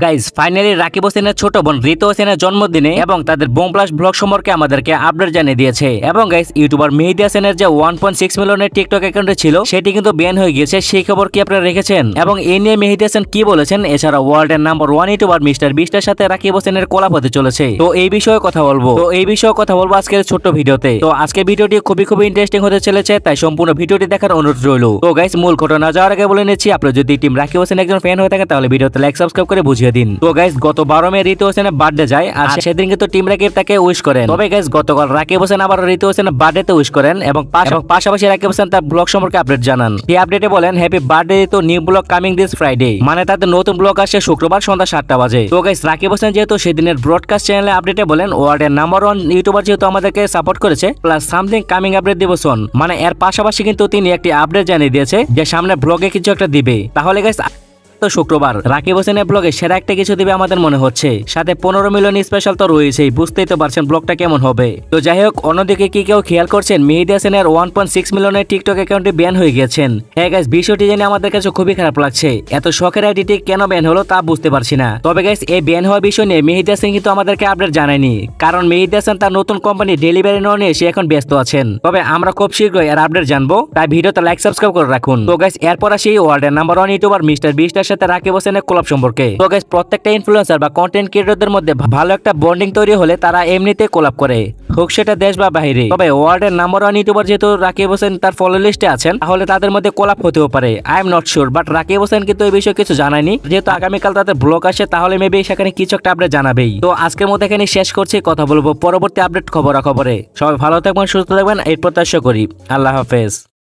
Guys finally Rakib হোসেনের ছোট বোন ঋতু হোসেনের জন্মদিনে এবং তাদের বোম ব্লাস্ট ব্লগ সম্পর্কে আমাদেরকে আপডেট জানিয়ে দিয়েছে। এবং গাইজ ইউটিউবার মেহেদী হাসানের যে 1.6 মিলিয়নের টিকটক অ্যাকাউন্টে ছিল সেটি কিন্তু ব্যান হয়ে গিয়েছে। সেই খবর কি আপনারা রেখেছেন এবং এই নিয়ে মেহেদী হাসান কি বলেছেন? এছাড়া ওয়ার্ল্ডের নাম্বার 1 ইউটিউবার মিস্টার বিস্টের সাথে রাকিব হোসেনের কোলাপ হতে চলেছে। তো এই বিষয়ে কথা বলবো আজকের ছোট্ট ভিডিওতে। তো আজকের ভিডিওটি খুবই ইন্টারেস্টিং হতে চলেছে, তাই সম্পূর্ণ ভিডিওটি দেখার অনুরোধ রইল। তো গাইজ মূল ঘটনা যাওয়ার আগে বলে নিচ্ছি, আপনি যদি টিম রাকিব হোসেন একজন ফ্যান হয়ে থাকে তাহলে ভিডিওতে লাইক সাবস্ক্রাইব করে বুঝিয়ে দিন। তো গাইজ গত 12 মে ঋতু হোসেনের বার্থডে যায় আর সেদিন কিন্তু টিম রাকিব তাকে উইশ করেন। তবে গাইজ গতকাল রাকিব হোসেন আবার ঋতু হোসেনের বার্থডেতে উইশ করেন এবং পাশাপাশি রাকিব হোসেন তার ব্লগ সম্পর্কে আপডেট জানান। এই আপডেটে বলেন happy birthday Ritu, new blog coming this Friday. মানে তাদের নতুন ব্লগ আসে শুক্রবার সন্ধ্যা 7টা বাজে। তো গাইজ রাকিব হোসেন যেহেতু সেদিনের ব্রডকাস্ট চ্যানেলে আপডেটে বলেন ওয়ার্ল্ডের নাম্বার 1 ইউটিউবার যেহেতু আমাদেরকে সাপোর্ট করেছে প্লাস সামথিং কামিং আপডেট দিব সুন। মানে এর পাশাপাশি কিন্তু তিনি একটি আপডেট জানিয়ে দিয়েছে যে সামনে ব্লগে কিছু একটা দিবে। তাহলে গাইজ শুক্রবার রাকিব হোসেনের ব্লগে সেরা একটা কিছু দিবে আমাদের মনে হচ্ছে, সাথে 15 মিলিয়ন স্পেশাল তো রয়েছেই, বুঝতেই তো পারছেন ব্লগটা কেমন হবে। তো যাই হোক, অন্যদিকে কি কেউ খেয়াল করছেন মেহেদী হাসানের 1.6 মিলিয়নের টিকটক অ্যাকাউন্টে ব্যান হয়ে গেছেন। হ্যাঁ গাইস, বিষয়টি জেনে আমাদের কাছে খুবই খারাপ লাগছে। এত শখের আইডিটি কেন ব্যান হলো তা বুঝতে পারছি না। তবে গাইস এই ব্যান হওয়ার বিষয় নিয়ে মেহেদী হাসান কিন্তু আমাদেরকে আপডেট জানায়নি, কারণ মেহেদী হাসান তার নতুন কোম্পানি ডেলিভারি নেওয়া নিয়ে সে এখন ব্যস্ত আছেন। তবে আমরা খুব শীঘ্রই এর আপডেট জানবো, তাই ভিডিওতে লাইক সাবস্ক্রাইব করে রাখুন। তো গাইস এরপর আসি ওয়ার্ল্ডের নাম্বার 1 ইউটিউবার মিস্টার বিস্টের সাথে রাকিব হোসেনের কোলাপ সম্পর্কে। তো গাইস প্রত্যেকটা ইনফ্লুয়েন্সার বা কন্টেন্ট ক্রিয়েটরদের মধ্যে ভালো একটা বন্ডিং তৈরি হলে তারা এমনিতে কোলাপ করে, হোক সেটা দেশ বা বাইরে। তবে ওয়ার্ল্ডের নাম্বার 1 ইউটিউবার যেহেতু রাকিব হোসেন তার ফলো লিস্টে আছেন, তাহলে তাদের মধ্যে কোলাপ হতেও পারে। I am not sure, but Rakib Hossain কিন্তু এই বিষয়ে কিছু জানায়নি। যেহেতু আগামীকাল তাদের ব্লগ আসে, তাহলে মেবি সেখানে কিছু একটা আপডেট জানাবেই। তো আজকের মধ্যে এখানে শেষ করছি, কথা বলবো পরবর্তী আপডেট খবরে। সবাই ভালো থাকবেন, সুস্থ থাকবেন এই প্রত্যাশা করি। আল্লাহ হাফেজ।